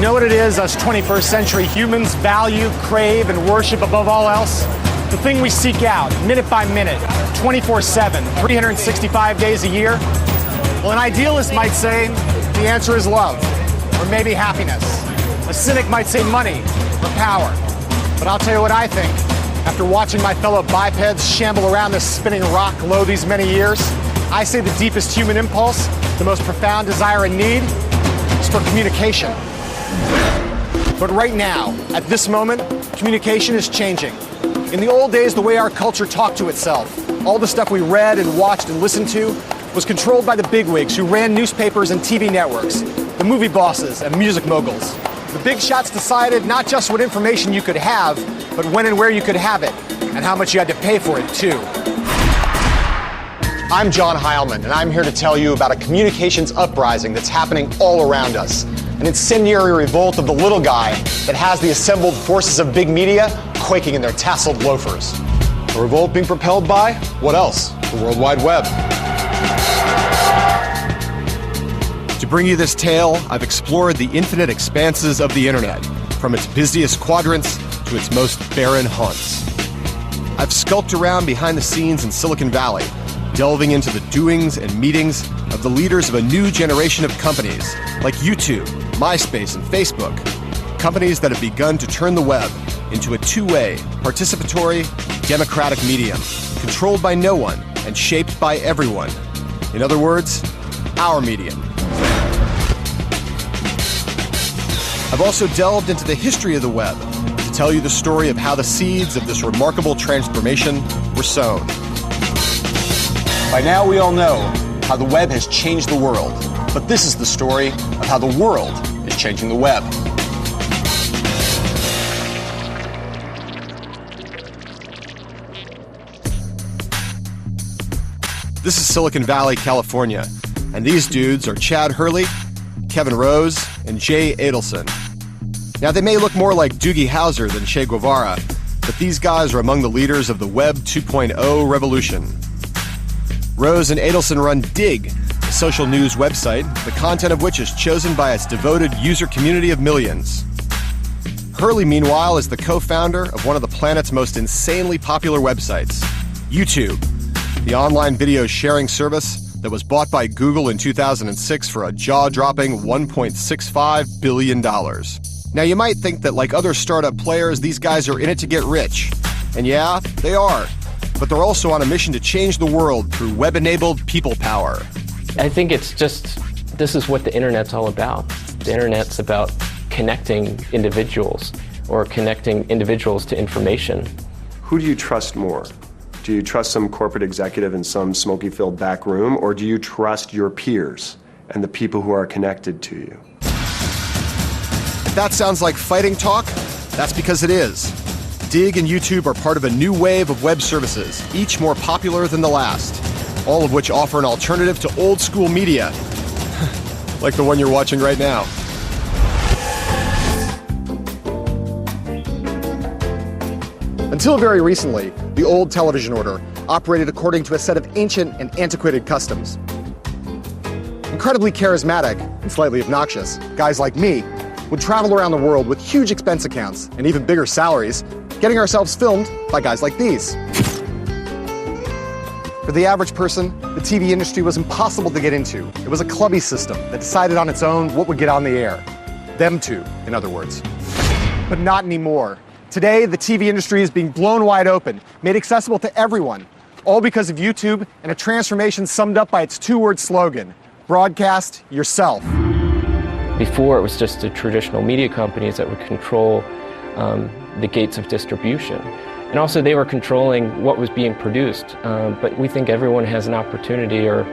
know what it is us 21st century humans value, crave, and worship above all else? The thing we seek out, minute by minute, 24/7, 365 days a year? Well, an idealist might say the answer is love, or maybe happiness. A cynic might say money or power. But I'll tell you what I think. After watching my fellow bipeds shamble around this spinning rock low these many years, I say the deepest human impulse, the most profound desire and need, is for communication. But right now, at this moment, communication is changing. In the old days, the way our culture talked to itself, all the stuff we read and watched and listened to, was controlled by the bigwigs who ran newspapers and TV networks, the movie bosses and music moguls. The big shots decided not just what information you could have, but when and where you could have it, and how much you had to pay for it, too. I'm John Heilman, and I'm here to tell you about a communications uprising that's happening all around us. An incendiary revolt of the little guy that has the assembled forces of big media quaking in their tasseled loafers. A revolt being propelled by, what else? The World Wide Web. To bring you this tale, I've explored the infinite expanses of the internet, from its busiest quadrants to its most barren haunts. I've skulked around behind the scenes in Silicon Valley, delving into the doings and meetings of the leaders of a new generation of companies like YouTube, MySpace, and Facebook. Companies that have begun to turn the web into a two-way, participatory, democratic medium, controlled by no one and shaped by everyone. In other words, our medium. I've also delved into the history of the web to tell you the story of how the seeds of this remarkable transformation were sown. By now we all know how the web has changed the world, but this is the story of how the world is changing the web. This is Silicon Valley, California, and these dudes are Chad Hurley, Kevin Rose, and Jay Adelson. Now, they may look more like Doogie Howser than Che Guevara, but these guys are among the leaders of the Web 2.0 revolution. Rose and Adelson run Dig, a social news website, the content of which is chosen by its devoted user community of millions. Hurley, meanwhile, is the co-founder of one of the planet's most insanely popular websites, YouTube, the online video sharing service that was bought by Google in 2006 for a jaw-dropping $1.65 billion. Now, you might think that like other startup players, these guys are in it to get rich. And yeah, they are. But they're also on a mission to change the world through web-enabled people power. I think it's just, this is what the internet's all about. The internet's about connecting individuals or connecting individuals to information. Who do you trust more? Do you trust some corporate executive in some smoky-filled back room, or do you trust your peers and the people who are connected to you? If that sounds like fighting talk, that's because it is. Dig and YouTube are part of a new wave of web services, each more popular than the last, all of which offer an alternative to old-school media, like the one you're watching right now. Until very recently, the old television order operated according to a set of ancient and antiquated customs. Incredibly charismatic and slightly obnoxious, guys like me would travel around the world with huge expense accounts and even bigger salaries, getting ourselves filmed by guys like these. For the average person, the TV industry was impossible to get into. It was a clubby system that decided on its own what would get on the air. Them two, in other words. But not anymore. Today, the TV industry is being blown wide open, made accessible to everyone, all because of YouTube and a transformation summed up by its two-word slogan, broadcast yourself. Before, it was just the traditional media companies that would control the gates of distribution. And also, they were controlling what was being produced. But we think everyone has an opportunity or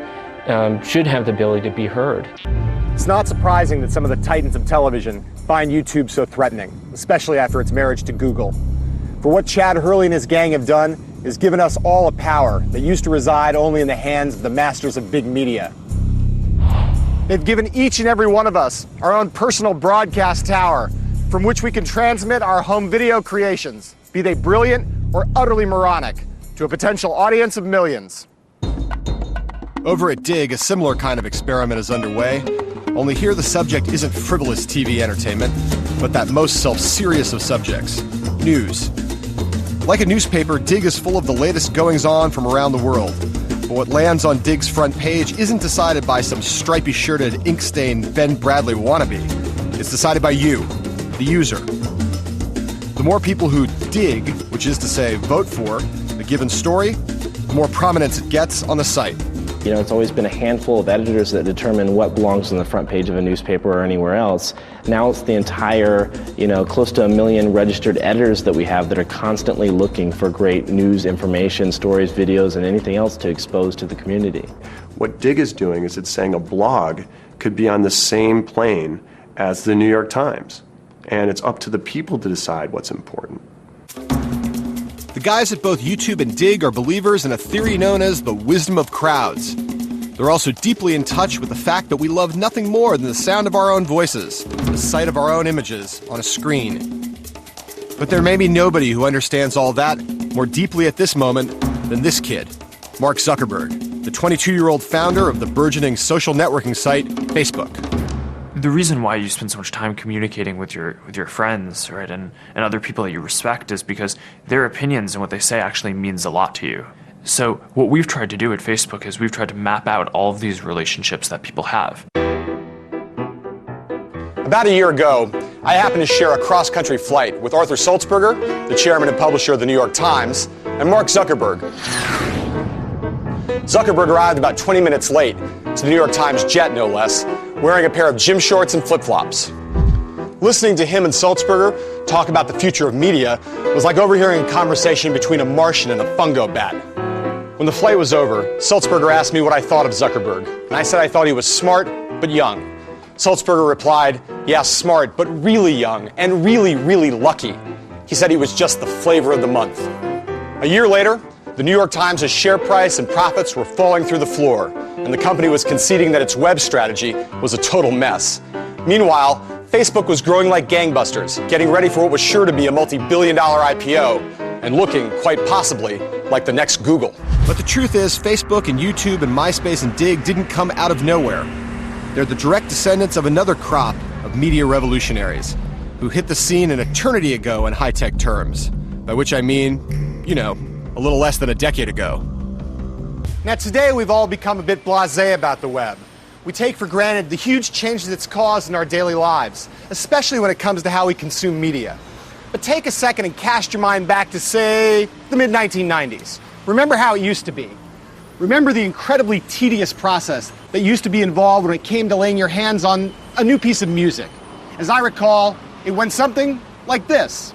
should have the ability to be heard. It's not surprising that some of the titans of television find YouTube so threatening, especially after its marriage to Google. For what Chad Hurley and his gang have done is given us all a power that used to reside only in the hands of the masters of big media. They've given each and every one of us our own personal broadcast tower from which we can transmit our home video creations, be they brilliant or utterly moronic, to a potential audience of millions. Over at Dig, a similar kind of experiment is underway. Only here the subject isn't frivolous TV entertainment, but that most self-serious of subjects, news. Like a newspaper, Dig is full of the latest goings-on from around the world. But what lands on Dig's front page isn't decided by some stripy-shirted, ink-stained Ben Bradley wannabe. It's decided by you, the user. The more people who dig, which is to say vote for, a given story, the more prominence it gets on the site. You know, it's always been a handful of editors that determine what belongs on the front page of a newspaper or anywhere else. Now it's the entire, close to 1 million registered editors that we have that are constantly looking for great news, information, stories, videos, and anything else to expose to the community. What Dig is doing is it's saying a blog could be on the same plane as the New York Times, and it's up to the people to decide what's important. The guys at both YouTube and Dig are believers in a theory known as the wisdom of crowds. They're also deeply in touch with the fact that we love nothing more than the sound of our own voices, the sight of our own images on a screen. But there may be nobody who understands all that more deeply at this moment than this kid, Mark Zuckerberg, the 22-year-old founder of the burgeoning social networking site Facebook. The reason why you spend so much time communicating with your friends, right, and other people that you respect is because their opinions and what they say actually means a lot to you. So what we've tried to do at Facebook is we've tried to map out all of these relationships that people have. About a year ago, I happened to share a cross-country flight with Arthur Sulzberger, the chairman and publisher of the New York Times, and Mark Zuckerberg. Zuckerberg arrived about 20 minutes late to the New York Times jet, no less, wearing a pair of gym shorts and flip-flops. Listening to him and Sulzberger talk about the future of media was like overhearing a conversation between a Martian and a fungo bat. When the flight was over, Sulzberger asked me what I thought of Zuckerberg, and I said I thought he was smart but young. Sulzberger replied, yeah, smart, but really young, and really, really lucky. He said he was just the flavor of the month. A year later, the New York Times' share price and profits were falling through the floor, and the company was conceding that its web strategy was a total mess. Meanwhile, Facebook was growing like gangbusters, getting ready for what was sure to be a multi-billion-dollar IPO, and looking, quite possibly, like the next Google. But the truth is, Facebook and YouTube and MySpace and Dig didn't come out of nowhere. They're the direct descendants of another crop of media revolutionaries who hit the scene an eternity ago in high-tech terms, by which I mean, a little less than a decade ago. Now today we've all become a bit blasé about the web. We take for granted the huge changes it's caused in our daily lives, especially when it comes to how we consume media. But take a second and cast your mind back to, say, the mid-1990s. Remember how it used to be. Remember the incredibly tedious process that used to be involved when it came to laying your hands on a new piece of music. As I recall, it went something like this.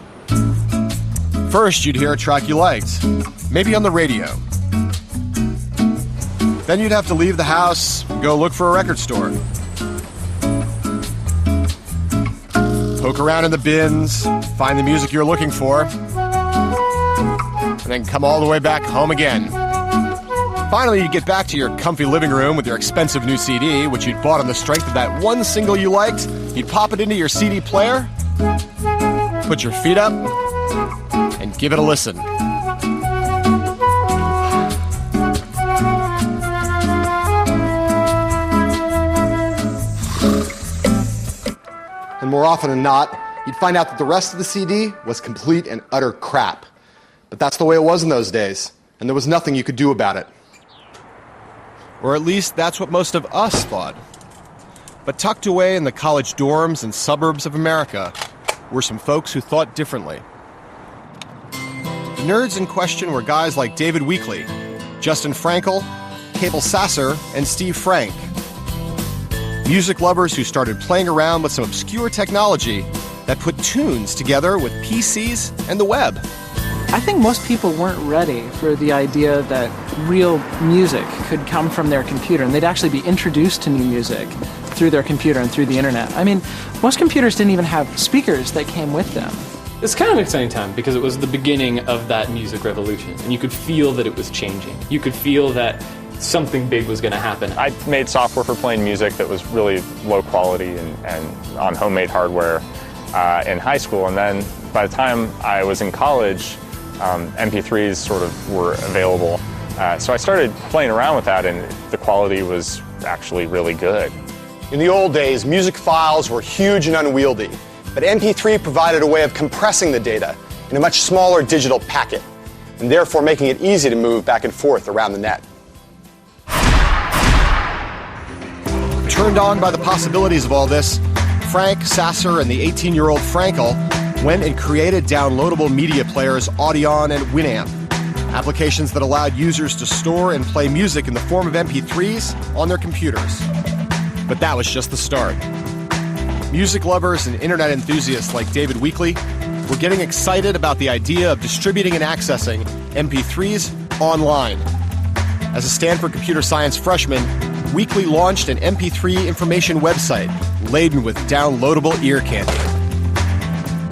First, you'd hear a track you liked, maybe on the radio. Then you'd have to leave the house and go look for a record store. Poke around in the bins, find the music you're looking for, and then come all the way back home again. Finally, you'd get back to your comfy living room with your expensive new CD, which you'd bought on the strength of that one single you liked. You'd pop it into your CD player, put your feet up, and give it a listen. And more often than not, you'd find out that the rest of the CD was complete and utter crap. But that's the way it was in those days, and there was nothing you could do about it. Or at least that's what most of us thought. But tucked away in the college dorms and suburbs of America were some folks who thought differently. The nerds in question were guys like David Weekley, Justin Frankel, Cable Sasser, and Steve Frank. Music lovers who started playing around with some obscure technology that put tunes together with PCs and the web. I think most people weren't ready for the idea that real music could come from their computer, and they'd actually be introduced to new music through their computer and through the internet. I mean, most computers didn't even have speakers that came with them. It's kind of an exciting time because it was the beginning of that music revolution, and you could feel that it was changing. You could feel that something big was going to happen. I made software for playing music that was really low quality and on homemade hardware in high school, and then by the time I was in college, MP3s sort of were available. So I started playing around with that, and the quality was actually really good. In the old days, music files were huge and unwieldy, but MP3 provided a way of compressing the data in a much smaller digital packet, and therefore making it easy to move back and forth around the net. Turned on by the possibilities of all this, Frank, Sasser, and the 18-year-old Frankel went and created downloadable media players Audion and Winamp, applications that allowed users to store and play music in the form of MP3s on their computers. But that was just the start. Music lovers and internet enthusiasts like David Weekley were getting excited about the idea of distributing and accessing MP3s online. As a Stanford computer science freshman, Weekley launched an MP3 information website laden with downloadable ear candy.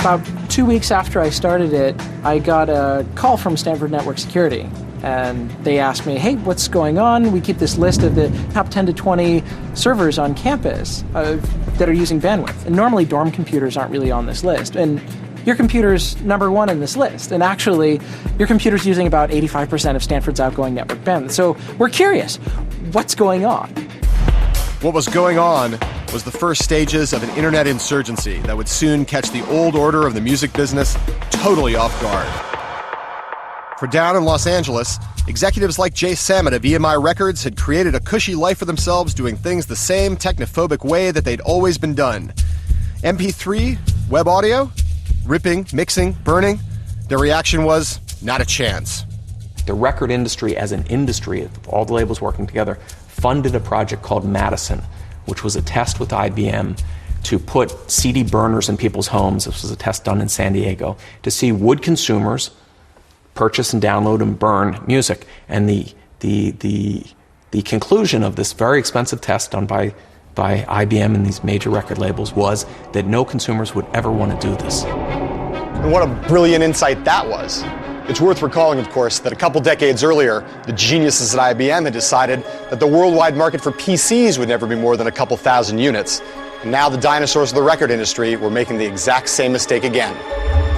About 2 weeks after I started it, I got a call from Stanford Network Security. And they asked me, hey, what's going on? We keep this list of the top 10 to 20 servers on campus that are using bandwidth. And normally dorm computers aren't really on this list. And your computer's number one in this list. And actually, your computer's using about 85% of Stanford's outgoing network bandwidth. So we're curious, what's going on? What was going on was the first stages of an internet insurgency that would soon catch the old order of the music business totally off guard. For down in Los Angeles, executives like Jay Sammet of EMI Records had created a cushy life for themselves doing things the same technophobic way that they'd always been done. MP3, web audio, ripping, mixing, burning. Their reaction was, not a chance. The record industry as an industry, all the labels working together, funded a project called Madison, which was a test with IBM to put CD burners in people's homes. This was a test done in San Diego to see would consumers purchase and download and burn music. And the conclusion of this very expensive test done by IBM and these major record labels was that no consumers would ever want to do this. And what a brilliant insight that was. It's worth recalling, of course, that a couple decades earlier, the geniuses at IBM had decided that the worldwide market for PCs would never be more than a couple thousand units. And now the dinosaurs of the record industry were making the exact same mistake again.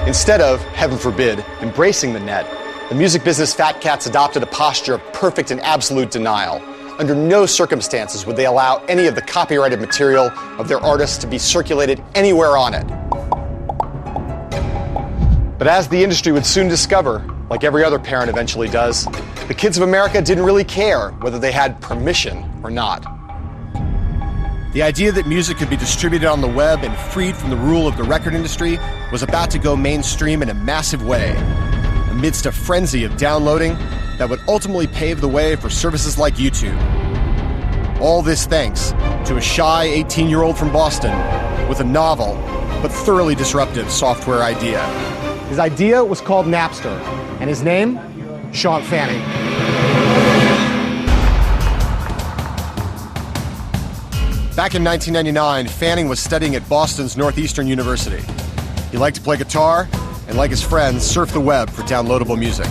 Instead of, heaven forbid, embracing the net, the music business fat cats adopted a posture of perfect and absolute denial. Under no circumstances would they allow any of the copyrighted material of their artists to be circulated anywhere on it. But as the industry would soon discover, like every other parent eventually does, the kids of America didn't really care whether they had permission or not. The idea that music could be distributed on the web and freed from the rule of the record industry was about to go mainstream in a massive way, amidst a frenzy of downloading that would ultimately pave the way for services like YouTube. All this thanks to a shy 18-year-old from Boston with a novel but thoroughly disruptive software idea. His idea was called Napster, and his name, Sean Fanning. Back in 1999, Fanning was studying at Boston's Northeastern University. He liked to play guitar and, like his friends, surf the web for downloadable music.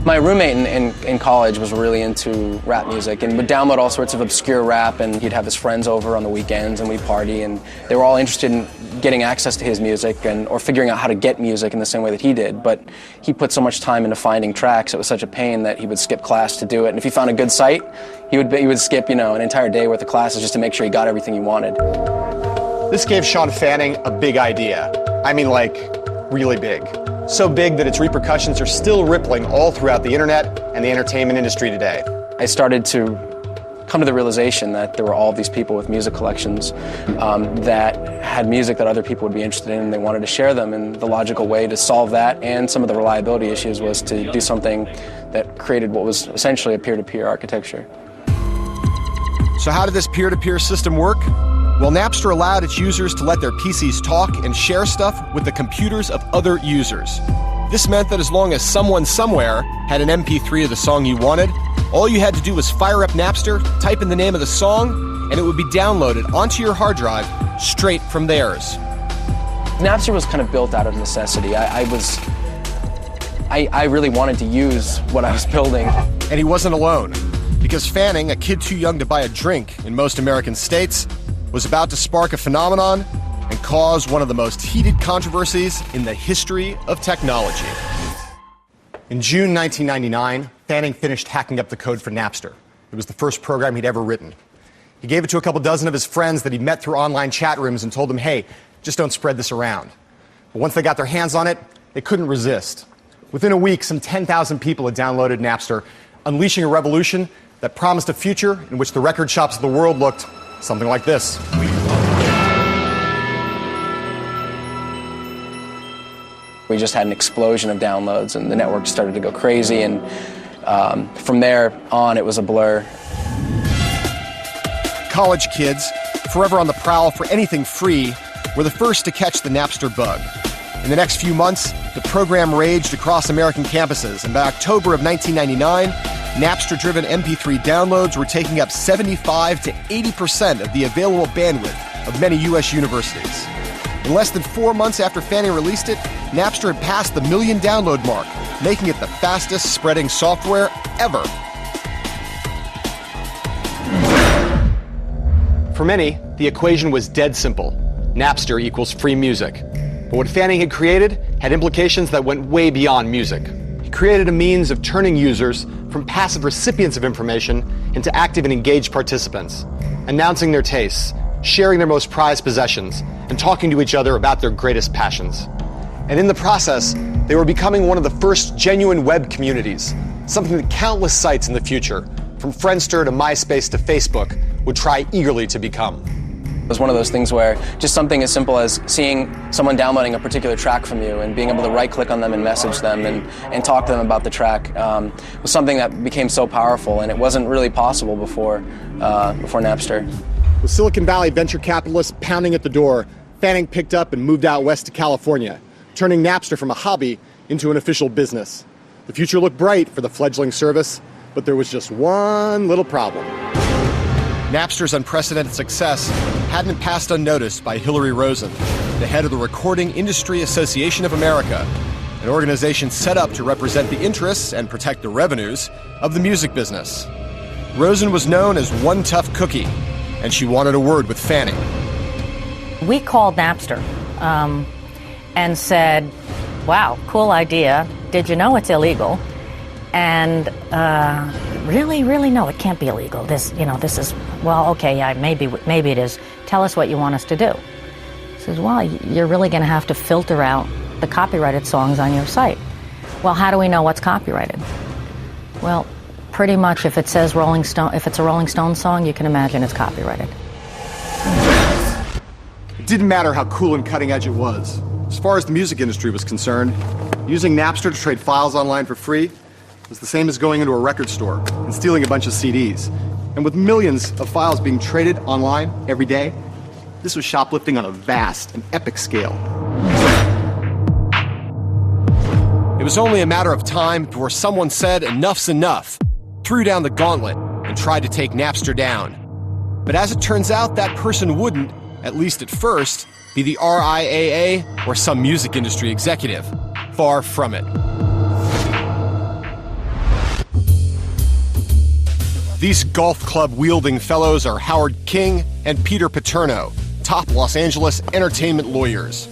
My roommate in college was really into rap music and would download all sorts of obscure rap, and he'd have his friends over on the weekends and we'd party, and they were all interested in getting access to his music or figuring out how to get music in the same way that he did. But he put so much time into finding tracks, it was such a pain that he would skip class to do it. And if he found a good site, he would skip, an entire day worth of classes just to make sure he got everything he wanted. This gave Sean Fanning a big idea. I mean, like, really big. So big that its repercussions are still rippling all throughout the internet and the entertainment industry today. I started to come to the realization that there were all these people with music collections that had music that other people would be interested in, and they wanted to share them. And the logical way to solve that and some of the reliability issues was to do something that created what was essentially a peer-to-peer architecture. So how did this peer-to-peer system work? Well, Napster allowed its users to let their PCs talk and share stuff with the computers of other users. This meant that as long as someone somewhere had an MP3 of the song you wanted, all you had to do was fire up Napster, type in the name of the song, and it would be downloaded onto your hard drive straight from theirs. Napster was kind of built out of necessity. I really wanted to use what I was building. And he wasn't alone, because Fanning, a kid too young to buy a drink in most American states, was about to spark a phenomenon and cause one of the most heated controversies in the history of technology. In June 1999, Fanning finished hacking up the code for Napster. It was the first program he'd ever written. He gave it to a couple dozen of his friends that he met through online chat rooms and told them, hey, just don't spread this around. But once they got their hands on it, they couldn't resist. Within a week, some 10,000 people had downloaded Napster, unleashing a revolution that promised a future in which the record shops of the world looked something like this. We just had an explosion of downloads, and the network started to go crazy, and from there on, it was a blur. College kids, forever on the prowl for anything free, were the first to catch the Napster bug. In the next few months, the program raged across American campuses, and by October of 1999, Napster-driven MP3 downloads were taking up 75 to 80% of the available bandwidth of many U.S. universities. In less than 4 months after Fanning released it, Napster had passed the 1 million download mark, making it the fastest spreading software ever. For many, the equation was dead simple. Napster equals free music. But what Fanning had created had implications that went way beyond music. He created a means of turning users from passive recipients of information into active and engaged participants, announcing their tastes, sharing their most prized possessions, and talking to each other about their greatest passions. And in the process, they were becoming one of the first genuine web communities, something that countless sites in the future, from Friendster to MySpace to Facebook, would try eagerly to become. It was one of those things where just something as simple as seeing someone downloading a particular track from you and being able to right-click on them and message them and talk to them about the track was something that became so powerful, and it wasn't really possible before Napster. With Silicon Valley venture capitalists pounding at the door, Fanning picked up and moved out west to California, turning Napster from a hobby into an official business. The future looked bright for the fledgling service, but there was just one little problem. Napster's unprecedented success hadn't passed unnoticed by Hillary Rosen, the head of the Recording Industry Association of America, an organization set up to represent the interests and protect the revenues of the music business. Rosen was known as one tough cookie, and she wanted a word with Fanning. We called Napster and said, wow, cool idea. Did you know it's illegal? And really, no, it can't be illegal. This is, well, okay, yeah, maybe it is. Tell us what you want us to do. He says, well, you're really going to have to filter out the copyrighted songs on your site. Well, how do we know what's copyrighted? Well, pretty much if it says Rolling Stone, if it's a Rolling Stone song, you can imagine it's copyrighted. It didn't matter how cool and cutting edge it was. As far as the music industry was concerned, using Napster to trade files online for free was the same as going into a record store and stealing a bunch of CDs. And with millions of files being traded online every day, this was shoplifting on a vast and epic scale. It was only a matter of time before someone said enough's enough, threw down the gauntlet, and tried to take Napster down. But as it turns out, that person wouldn't, at least at first, be the RIAA or some music industry executive. Far from it. These golf club-wielding fellows are Howard King and Peter Paterno, top Los Angeles entertainment lawyers.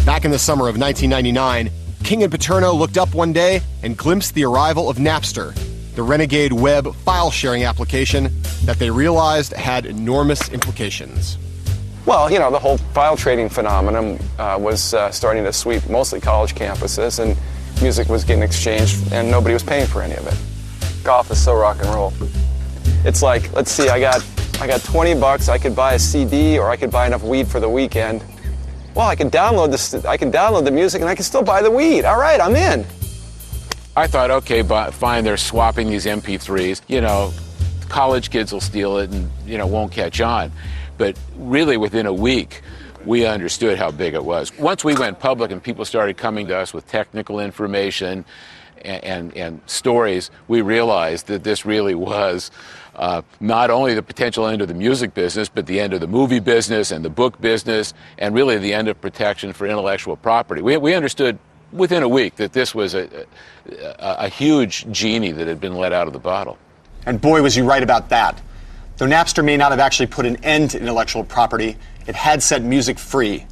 Back in the summer of 1999, King and Paterno looked up one day and glimpsed the arrival of Napster, the renegade web file-sharing application that they realized had enormous implications. Well, the whole file trading phenomenon was starting to sweep mostly college campuses, and music was getting exchanged, and nobody was paying for any of it. Golf is so rock and roll. It's like, let's see, I got $20, I could buy a CD, or I could buy enough weed for the weekend. Well, I can download the music, and I can still buy the weed. All right, I'm in. I thought, okay, fine, they're swapping these MP3s. College kids will steal it and, won't catch on. But really, within a week, we understood how big it was. Once we went public and people started coming to us with technical information and stories, we realized that this really was not only the potential end of the music business, but the end of the movie business and the book business, and really the end of protection for intellectual property. We understood within a week that this was a huge genie that had been let out of the bottle. And boy, was you right about that. Though Napster may not have actually put an end to intellectual property, it had set music free,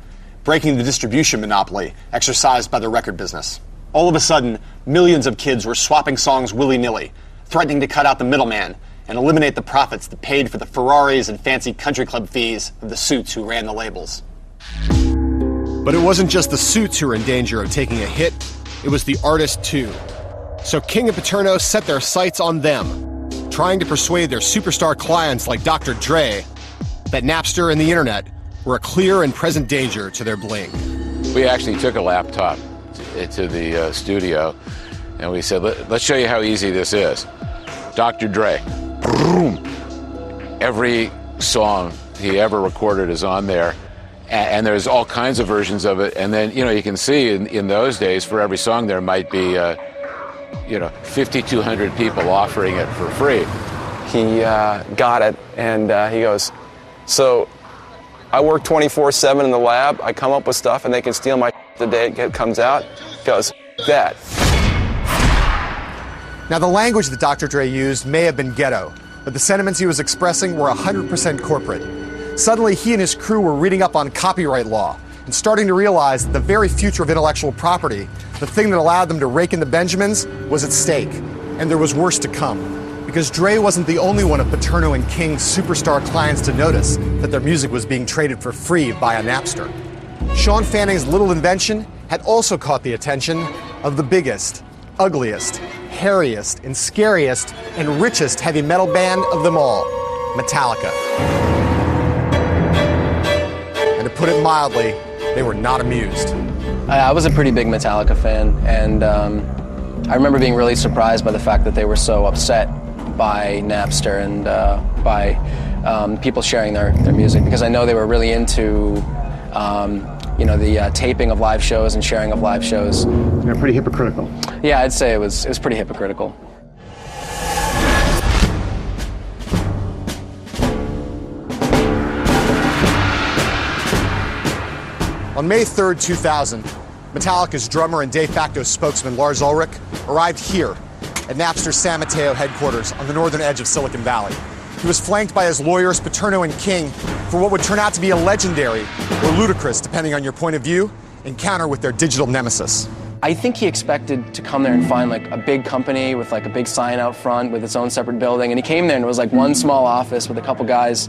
breaking the distribution monopoly exercised by the record business. All of a sudden, millions of kids were swapping songs willy-nilly, threatening to cut out the middleman, and eliminate the profits that paid for the Ferraris and fancy country club fees of the suits who ran the labels. But it wasn't just the suits who were in danger of taking a hit, it was the artists too. So King and Paterno set their sights on them, trying to persuade their superstar clients like Dr. Dre that Napster and the internet were a clear and present danger to their bling. We actually took a laptop to the studio, and we said, let's show you how easy this is. Dr. Dre, boom. Every song he ever recorded is on there, and there's all kinds of versions of it. And then, you can see in those days, for every song there might be 5,200 people offering it for free. He got it, and he goes, so I work 24/7 in the lab. I come up with stuff, and they can steal my the day it comes out. He goes, that. Now, the language that Dr. Dre used may have been ghetto, but the sentiments he was expressing were 100% corporate. Suddenly, he and his crew were reading up on copyright law and starting to realize that the very future of intellectual property, the thing that allowed them to rake in the Benjamins, was at stake. And there was worse to come. Because Dre wasn't the only one of Paterno and King's superstar clients to notice that their music was being traded for free via Napster. Sean Fanning's little invention had also caught the attention of the biggest, ugliest, hairiest, and scariest, and richest heavy metal band of them all, Metallica. And to put it mildly, they were not amused. I was a pretty big Metallica fan, and I remember being really surprised by the fact that they were so upset by Napster and by people sharing their music, because I know they were really into the taping of live shows and sharing of live shows. They're pretty hypocritical. Yeah, I'd say it was pretty hypocritical. On May 3rd, 2000, Metallica's drummer and de facto spokesman Lars Ulrich arrived here at Napster's San Mateo headquarters on the northern edge of Silicon Valley. He was flanked by his lawyers, Paterno and King, for what would turn out to be a legendary, or ludicrous, depending on your point of view, encounter with their digital nemesis. I think he expected to come there and find like a big company with like a big sign out front with its own separate building, and he came there and it was like one small office with a couple guys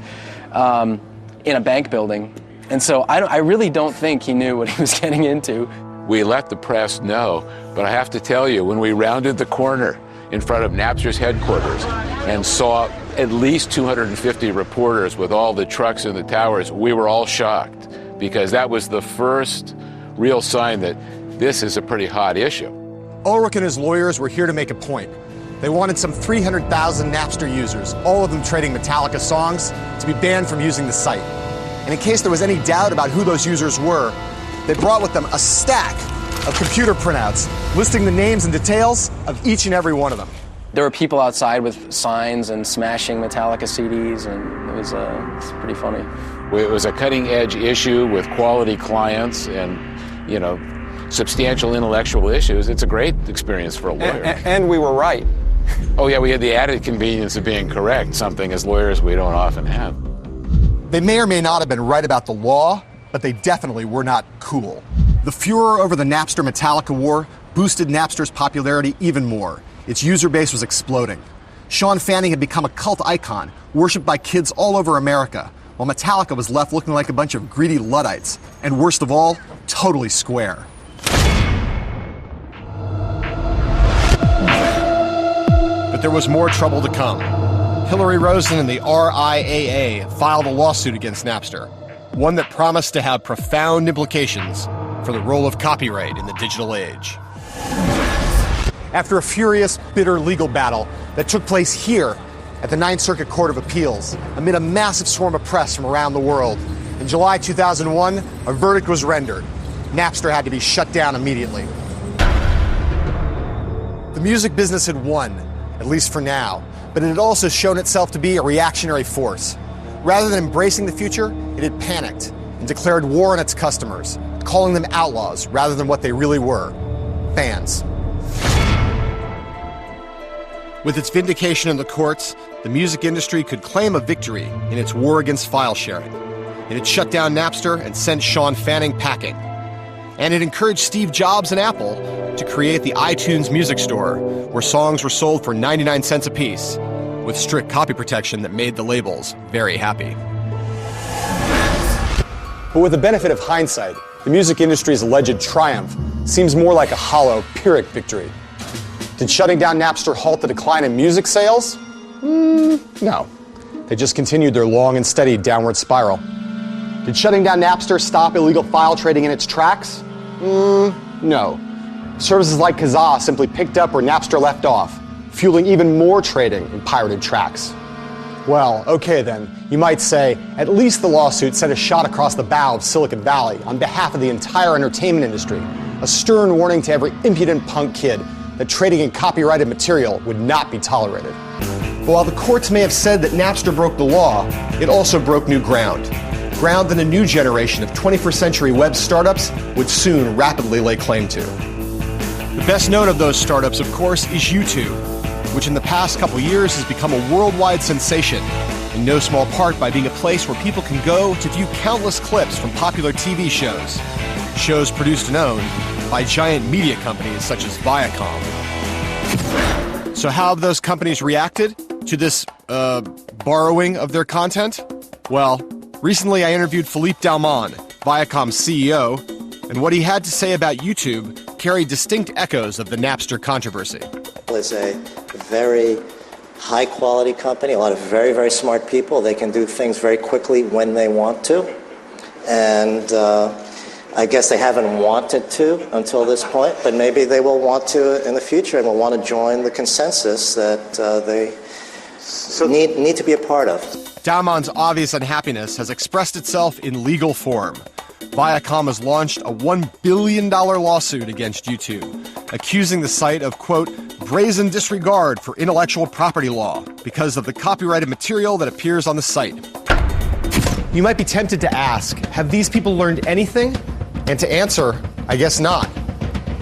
in a bank building. And so I really don't think he knew what he was getting into. We let the press know, but I have to tell you, when we rounded the corner in front of Napster's headquarters and saw at least 250 reporters with all the trucks in the towers, we were all shocked, because that was the first real sign that this is a pretty hot issue. Ulrich and his lawyers were here to make a point. They wanted some 300,000 Napster users, all of them trading Metallica songs, to be banned from using the site. And in case there was any doubt about who those users were, they brought with them a stack of computer printouts listing the names and details of each and every one of them. There were people outside with signs and smashing Metallica CDs, and it was pretty funny. It was a cutting-edge issue with quality clients and, substantial intellectual issues. It's a great experience for a lawyer. And we were right. Oh yeah, we had the added convenience of being correct, something as lawyers we don't often have. They may or may not have been right about the law, but they definitely were not cool. The furor over the Napster-Metallica war boosted Napster's popularity even more. Its user base was exploding. Sean Fanning had become a cult icon, worshipped by kids all over America, while Metallica was left looking like a bunch of greedy Luddites, and worst of all, totally square. But there was more trouble to come. Hillary Rosen and the RIAA filed a lawsuit against Napster, one that promised to have profound implications for the role of copyright in the digital age. After a furious, bitter legal battle that took place here at the Ninth Circuit Court of Appeals, amid a massive swarm of press from around the world, in July 2001, a verdict was rendered. Napster had to be shut down immediately. The music business had won, at least for now, but it had also shown itself to be a reactionary force. Rather than embracing the future, it had panicked and declared war on its customers, calling them outlaws rather than what they really were, fans. With its vindication in the courts, the music industry could claim a victory in its war against file sharing. It had shut down Napster and sent Sean Fanning packing. And it encouraged Steve Jobs and Apple to create the iTunes Music Store, where songs were sold for 99 cents apiece. with strict copy protection that made the labels very happy. But with the benefit of hindsight, the music industry's alleged triumph seems more like a hollow, Pyrrhic victory. Did shutting down Napster halt the decline in music sales? No. They just continued their long and steady downward spiral. Did shutting down Napster stop illegal file trading in its tracks? No. Services like Kazaa simply picked up where Napster left off, fueling even more trading in pirated tracks. Well, okay then, you might say, at least the lawsuit sent a shot across the bow of Silicon Valley on behalf of the entire entertainment industry, a stern warning to every impudent punk kid that trading in copyrighted material would not be tolerated. But while the courts may have said that Napster broke the law, it also broke new ground. Ground that a new generation of 21st century web startups would soon rapidly lay claim to. The best known of those startups, of course, is YouTube, which in the past couple years has become a worldwide sensation, in no small part by being a place where people can go to view countless clips from popular TV shows, shows produced and owned by giant media companies such as Viacom. So how have those companies reacted to this borrowing of their content? Well, recently I interviewed Philippe Dalman, Viacom's CEO, and what he had to say about YouTube carried distinct echoes of the Napster controversy. It's a very high-quality company, a lot of very, very smart people. They can do things very quickly when they want to. And I guess they haven't wanted to until this point, but maybe they will want to in the future and will want to join the consensus that they need to be a part of. Dalman's obvious unhappiness has expressed itself in legal form. Viacom has launched a $1 billion lawsuit against YouTube, accusing the site of, quote, brazen disregard for intellectual property law because of the copyrighted material that appears on the site. You might be tempted to ask, have these people learned anything? And to answer, I guess not.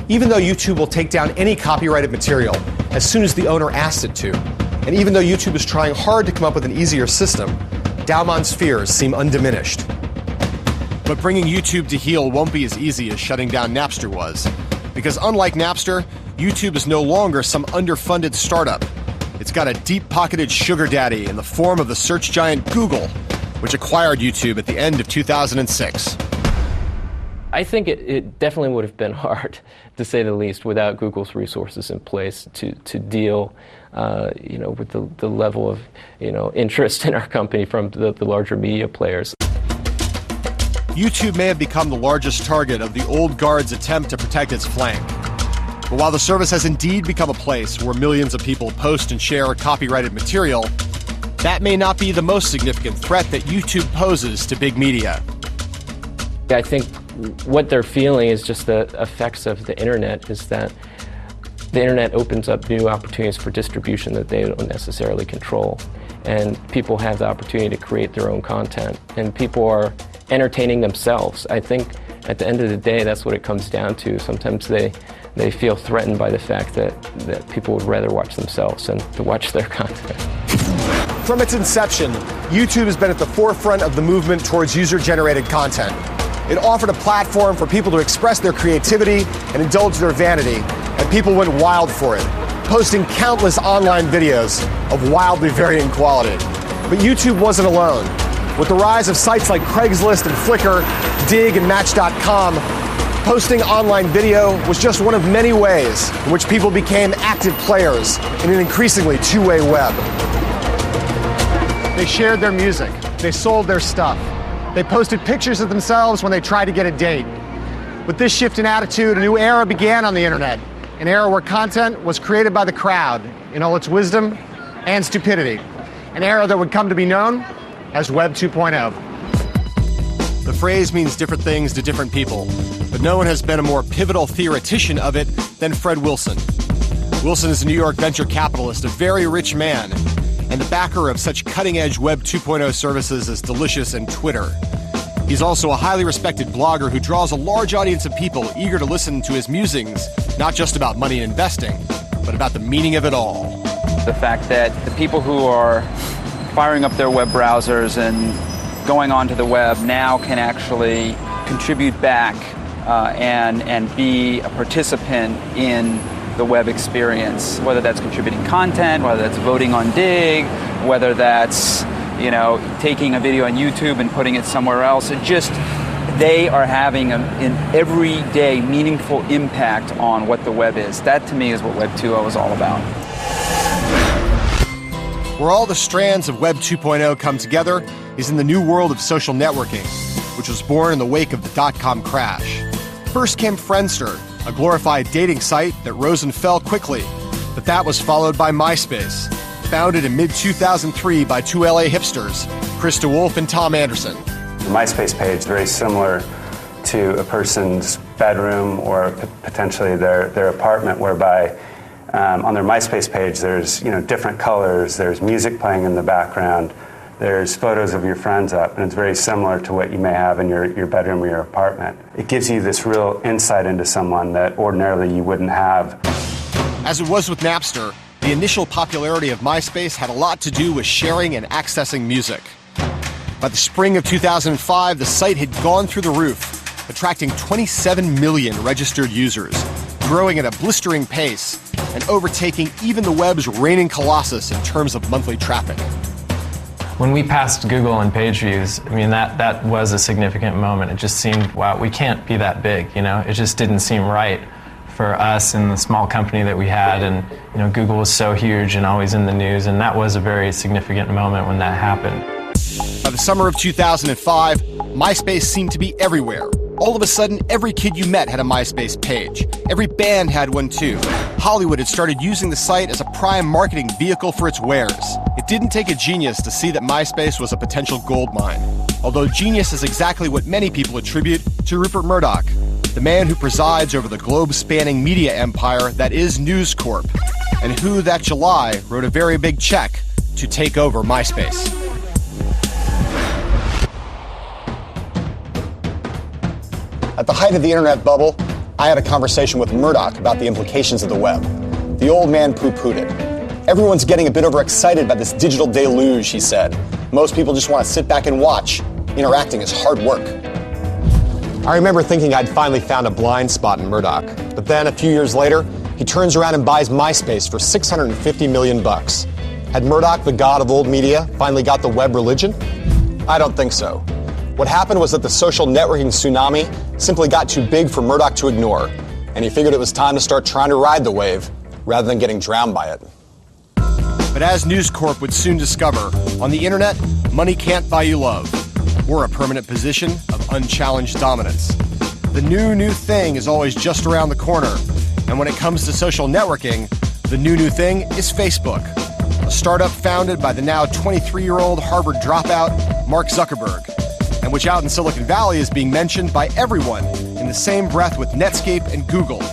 Even though YouTube will take down any copyrighted material as soon as the owner asks it to, and even though YouTube is trying hard to come up with an easier system, Dalman's fears seem undiminished. But bringing YouTube to heel won't be as easy as shutting down Napster was, because unlike Napster, YouTube is no longer some underfunded startup. It's got a deep-pocketed sugar daddy in the form of the search giant Google, which acquired YouTube at the end of 2006. I think it definitely would have been hard, to say the least, without Google's resources in place to deal with the level of interest in our company from the larger media players. YouTube may have become the largest target of the old guard's attempt to protect its flank. But while the service has indeed become a place where millions of people post and share copyrighted material, that may not be the most significant threat that YouTube poses to big media. I think what they're feeling is just the effects of the internet, is that the internet opens up new opportunities for distribution that they don't necessarily control. And people have the opportunity to create their own content. And people are entertaining themselves. I think at the end of the day, that's what it comes down to. Sometimes they feel threatened by the fact that people would rather watch themselves than to watch their content. From its inception, YouTube has been at the forefront of the movement towards user-generated content. It offered a platform for people to express their creativity and indulge their vanity, and people went wild for it, posting countless online videos of wildly varying quality. But YouTube wasn't alone. With the rise of sites like Craigslist and Flickr, Dig and Match.com, posting online video was just one of many ways in which people became active players in an increasingly two-way web. They shared their music. They sold their stuff. They posted pictures of themselves when they tried to get a date. With this shift in attitude, a new era began on the internet, an era where content was created by the crowd in all its wisdom and stupidity, an era that would come to be known as Web 2.0. The phrase means different things to different people, but no one has been a more pivotal theoretician of it than Fred Wilson. Wilson is a New York venture capitalist, a very rich man, and the backer of such cutting-edge Web 2.0 services as Delicious and Twitter. He's also a highly respected blogger who draws a large audience of people eager to listen to his musings, not just about money and investing, but about the meaning of it all. The fact that the people who are firing up their web browsers and going onto the web now can actually contribute back and be a participant in the web experience, whether that's contributing content, whether that's voting on Dig, whether that's, taking a video on YouTube and putting it somewhere else. They are having an everyday meaningful impact on what the web is. That to me is what Web 2.0 is all about. Where all the strands of Web 2.0 come together is in the new world of social networking, which was born in the wake of the dot-com crash. First came Friendster, a glorified dating site that rose and fell quickly, but that was followed by MySpace, founded in mid-2003 by two LA hipsters, Chris DeWolf and Tom Anderson. The MySpace page is very similar to a person's bedroom or potentially their apartment, whereby on their MySpace page there's different colors, there's music playing in the background, there's photos of your friends up, and it's very similar to what you may have in your bedroom or your apartment. It gives you this real insight into someone that ordinarily you wouldn't have. As it was with Napster, the initial popularity of MySpace had a lot to do with sharing and accessing music. By the spring of 2005, the site had gone through the roof, attracting 27 million registered users, growing at a blistering pace, and overtaking even the web's reigning colossus in terms of monthly traffic. When we passed Google in page views, that was a significant moment. It just seemed, wow, we can't be that big, It just didn't seem right for us and the small company that we had, and Google was so huge and always in the news, and that was a very significant moment when that happened. By the summer of 2005, MySpace seemed to be everywhere. All of a sudden, every kid you met had a MySpace page. Every band had one too. Hollywood had started using the site as a prime marketing vehicle for its wares. It didn't take a genius to see that MySpace was a potential gold mine. Although genius is exactly what many people attribute to Rupert Murdoch, the man who presides over the globe-spanning media empire that is News Corp, and who that July wrote a very big check to take over MySpace. At the height of the internet bubble, I had a conversation with Murdoch about the implications of the web. The old man poo-pooed it. Everyone's getting a bit overexcited by this digital deluge, he said. Most people just want to sit back and watch. Interacting is hard work. I remember thinking I'd finally found a blind spot in Murdoch. But then, a few years later, he turns around and buys MySpace for $650 million. Had Murdoch, the god of old media, finally got the web religion? I don't think so. What happened was that the social networking tsunami simply got too big for Murdoch to ignore, and he figured it was time to start trying to ride the wave rather than getting drowned by it. But as News Corp would soon discover, on the internet, money can't buy you love, or a permanent position of unchallenged dominance. The new thing is always just around the corner, and when it comes to social networking, the new thing is Facebook, a startup founded by the now 23-year-old Harvard dropout Mark Zuckerberg, and which out in Silicon Valley is being mentioned by everyone in the same breath with Netscape and Google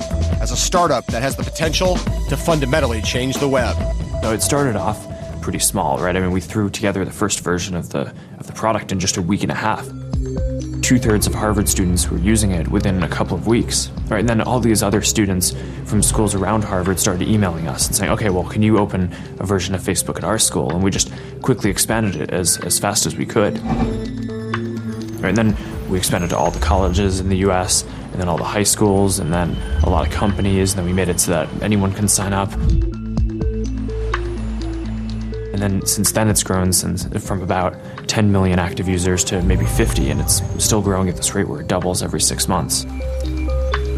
as a startup that has the potential to fundamentally change the web. So it started off pretty small, right? We threw together the first version of the product in just a week and a half. 2/3 of Harvard students were using it within a couple of weeks, right? And then all these other students from schools around Harvard started emailing us and saying, okay, well, can you open a version of Facebook at our school? And we just quickly expanded it as fast as we could. Right, and then we expanded to all the colleges in the US, and then all the high schools, and then a lot of companies, and then we made it so that anyone can sign up. And then since then it's grown from about 10 million active users to maybe 50, and it's still growing at this rate where it doubles every 6 months.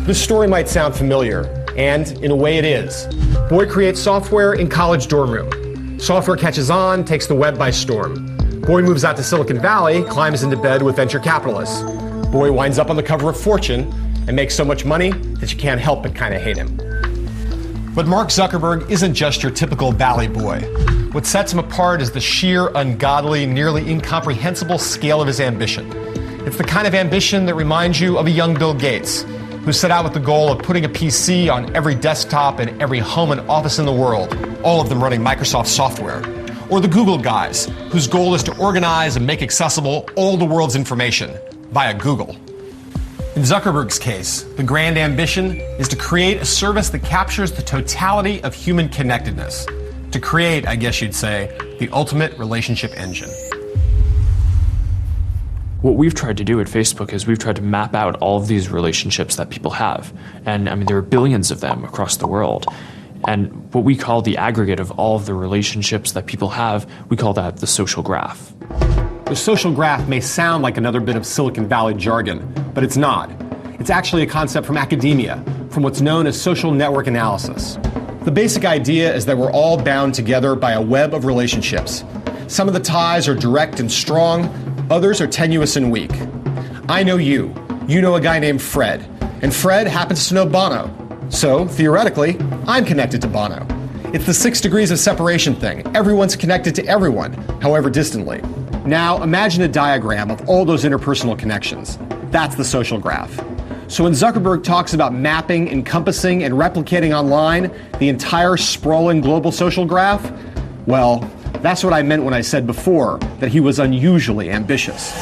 This story might sound familiar, and in a way it is. Boy creates software in college dorm room. Software catches on, takes the web by storm. Boy moves out to Silicon Valley, climbs into bed with venture capitalists. Boy winds up on the cover of Fortune and makes so much money that you can't help but kind of hate him. But Mark Zuckerberg isn't just your typical Valley boy. What sets him apart is the sheer, ungodly, nearly incomprehensible scale of his ambition. It's the kind of ambition that reminds you of a young Bill Gates, who set out with the goal of putting a PC on every desktop in every home and office in the world, all of them running Microsoft software. Or the Google guys, whose goal is to organize and make accessible all the world's information via Google. In Zuckerberg's case, the grand ambition is to create a service that captures the totality of human connectedness. To create, I guess you'd say, the ultimate relationship engine. what we've tried to do at Facebook is we've tried to map out all of these relationships that people have. And I mean, there are billions of them across the world. And what we call the aggregate of all of the relationships that people have, we call that the social graph. The social graph may sound like another bit of Silicon Valley jargon, but it's not. It's actually a concept from academia, from what's known as social network analysis. The basic idea is that we're all bound together by a web of relationships. Some of the ties are direct and strong, others are tenuous and weak. I know you. You know a guy named Fred, and Fred happens to know Bono. So, theoretically, I'm connected to Bono. It's the 6 degrees of separation thing. Everyone's connected to everyone, however distantly. Now, imagine a diagram of all those interpersonal connections. That's the social graph. So when Zuckerberg talks about mapping, encompassing, and replicating online the entire sprawling global social graph, well, that's what I meant when I said before that he was unusually ambitious.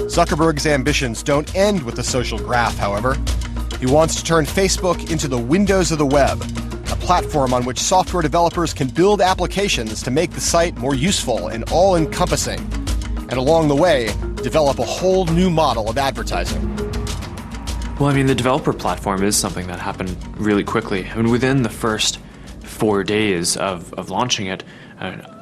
Zuckerberg's ambitions don't end with the social graph, however. He wants to turn Facebook into the windows of the web, a platform on which software developers can build applications to make the site more useful and all-encompassing, and along the way, develop a whole new model of advertising. Well, I mean, the developer platform is something that happened really quickly. I mean, within the first 4 days of launching it,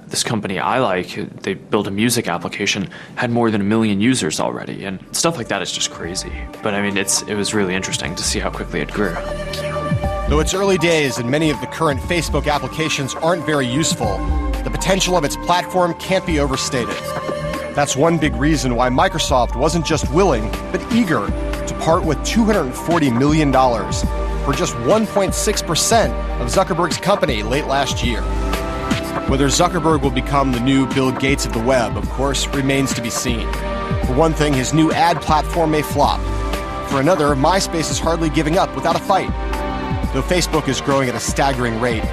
this company iLike, they built a music application, had more than 1 million users already, and stuff like that is just crazy. But I mean, it was really interesting to see how quickly it grew. Though it's early days and many of the current Facebook applications aren't very useful, the potential of its platform can't be overstated. That's one big reason why Microsoft wasn't just willing, but eager to part with $240 million for just 1.6% of Zuckerberg's company late last year. Whether Zuckerberg will become the new Bill Gates of the web, of course, remains to be seen. For one thing, his new ad platform may flop. For another, MySpace is hardly giving up without a fight. Though Facebook is growing at a staggering rate,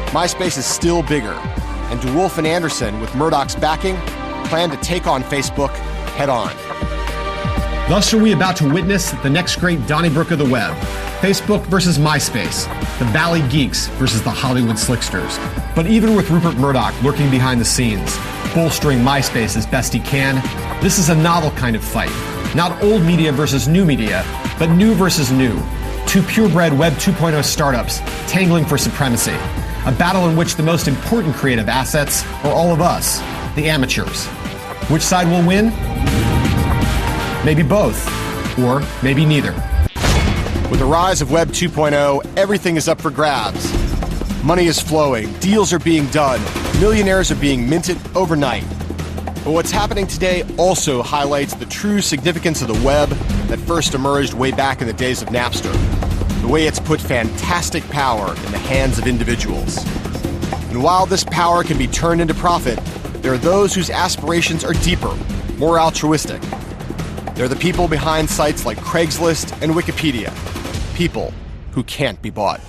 MySpace is still bigger, and DeWolf and Anderson, with Murdoch's backing, plan to take on Facebook head-on. Thus are we about to witness the next great Donnybrook of the web. Facebook versus MySpace. The Valley Geeks versus the Hollywood Slicksters. But even with Rupert Murdoch lurking behind the scenes, bolstering MySpace as best he can, this is a novel kind of fight. Not old media versus new media, but new versus new. Two purebred Web 2.0 startups tangling for supremacy. A battle in which the most important creative assets are all of us, the amateurs. Which side will win? Maybe both, or maybe neither. With the rise of Web 2.0, everything is up for grabs. Money is flowing, deals are being done, millionaires are being minted overnight. But what's happening today also highlights the true significance of the web that first emerged way back in the days of Napster. The way it's put fantastic power in the hands of individuals. And while this power can be turned into profit, there are those whose aspirations are deeper, more altruistic. They're the people behind sites like Craigslist and Wikipedia. People who can't be bought.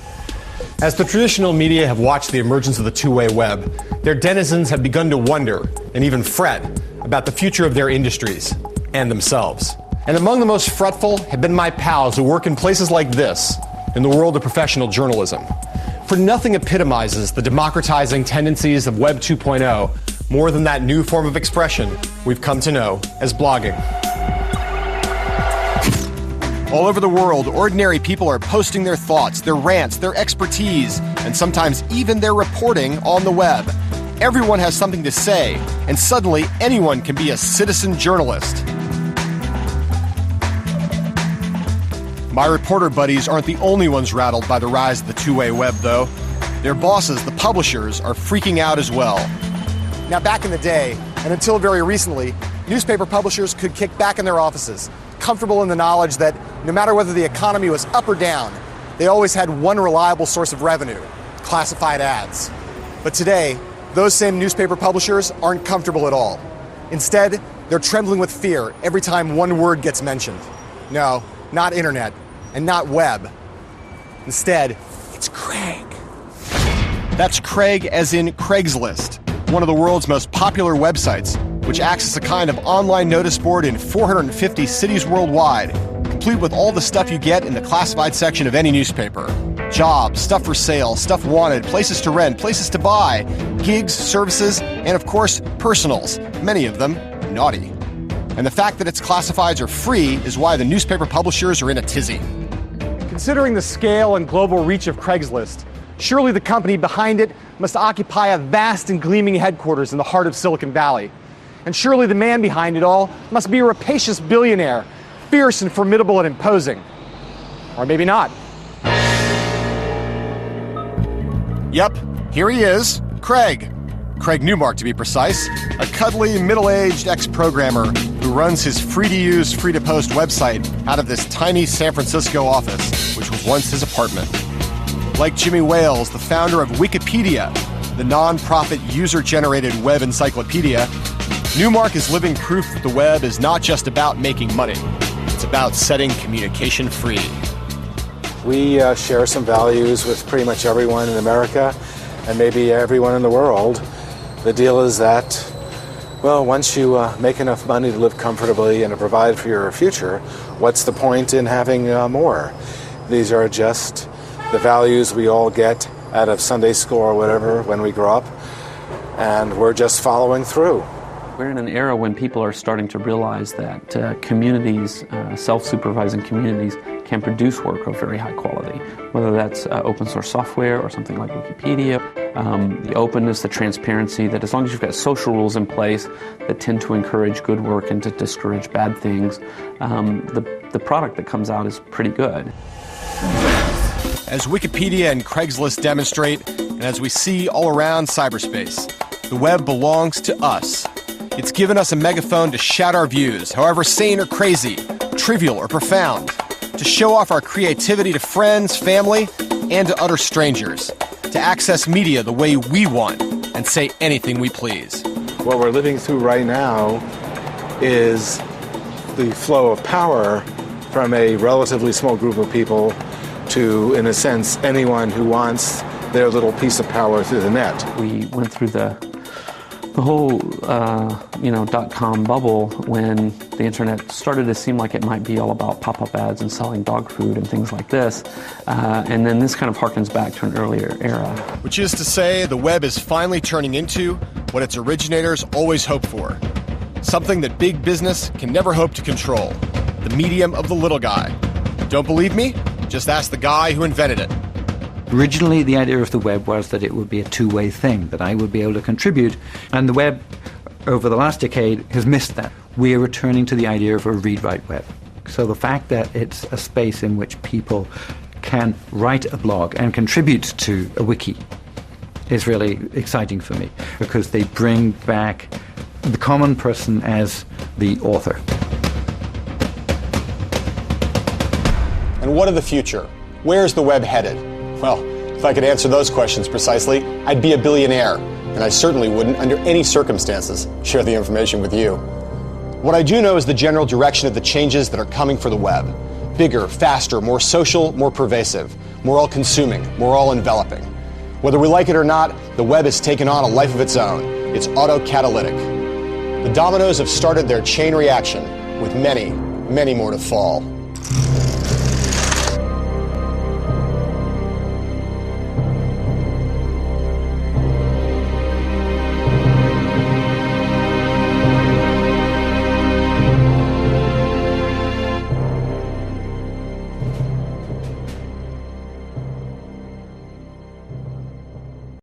As the traditional media have watched the emergence of the two-way web, their denizens have begun to wonder, and even fret, about the future of their industries and themselves. And among the most fretful have been my pals who work in places like this, in the world of professional journalism. For nothing epitomizes the democratizing tendencies of Web 2.0 more than that new form of expression we've come to know as blogging. All over the world, ordinary people are posting their thoughts, their rants, their expertise, and sometimes even their reporting on the web. Everyone has something to say, and suddenly anyone can be a citizen journalist. My reporter buddies aren't the only ones rattled by the rise of the two-way web, though. Their bosses, the publishers, are freaking out as well. Now, back in the day, and until very recently, newspaper publishers could kick back in their offices, comfortable in the knowledge that no matter whether the economy was up or down, they always had one reliable source of revenue, classified ads. But today, those same newspaper publishers aren't comfortable at all. Instead, they're trembling with fear every time one word gets mentioned. No, not internet, and not web. Instead, it's Craig. That's Craig as in Craigslist, one of the world's most popular websites, which acts as a kind of online notice board in 450 cities worldwide, complete with all the stuff you get in the classified section of any newspaper. Jobs, stuff for sale, stuff wanted, places to rent, places to buy, gigs, services, and of course, personals, many of them naughty. And the fact that its classifieds are free is why the newspaper publishers are in a tizzy. Considering the scale and global reach of Craigslist, surely the company behind it must occupy a vast and gleaming headquarters in the heart of Silicon Valley. And surely the man behind it all must be a rapacious billionaire, fierce and formidable and imposing. Or maybe not. Yep, here he is, Craig Newmark to be precise, a cuddly, middle-aged ex-programmer who runs his free-to-use, free-to-post website out of this tiny San Francisco office, which was once his apartment. Like Jimmy Wales, the founder of Wikipedia, the non-profit user-generated web encyclopedia, Newmark is living proof that the web is not just about making money. It's about setting communication free. We share some values with pretty much everyone in America and maybe everyone in the world. The deal is that, well, once you make enough money to live comfortably and to provide for your future, what's the point in having more? These are just the values we all get out of Sunday school or whatever when we grow up, and we're just following through. We're in an era when people are starting to realize that communities, self-supervising communities, can produce work of very high quality, whether that's open source software or something like Wikipedia. The openness, the transparency, that as long as you've got social rules in place that tend to encourage good work and to discourage bad things, the product that comes out is pretty good. As Wikipedia and Craigslist demonstrate, and as we see all around cyberspace, the web belongs to us. It's given us a megaphone to shout our views, however sane or crazy, trivial or profound, to show off our creativity to friends, family, and to utter strangers, to access media the way we want and say anything we please. What we're living through right now is the flow of power from a relatively small group of people to, in a sense, anyone who wants their little piece of power through the net. We went through the whole .com bubble when the internet started to seem like it might be all about pop-up ads and selling dog food and things like this. And then this kind of harkens back to an earlier era. Which is to say, the web is finally turning into what its originators always hoped for. Something that big business can never hope to control. The medium of the little guy. Don't believe me? Just ask the guy who invented it. Originally, the idea of the web was that it would be a two-way thing, that I would be able to contribute. And the web, over the last decade, has missed that. We're returning to the idea of a read-write web. So the fact that it's a space in which people can write a blog and contribute to a wiki is really exciting for me, because they bring back the common person as the author. And what of the future? Where's the web headed? Well, if I could answer those questions precisely, I'd be a billionaire, and I certainly wouldn't, under any circumstances, share the information with you. What I do know is the general direction of the changes that are coming for the web. Bigger, faster, more social, more pervasive, more all-consuming, more all-enveloping. Whether we like it or not, the web has taken on a life of its own. It's auto-catalytic. The dominoes have started their chain reaction, with many, many more to fall.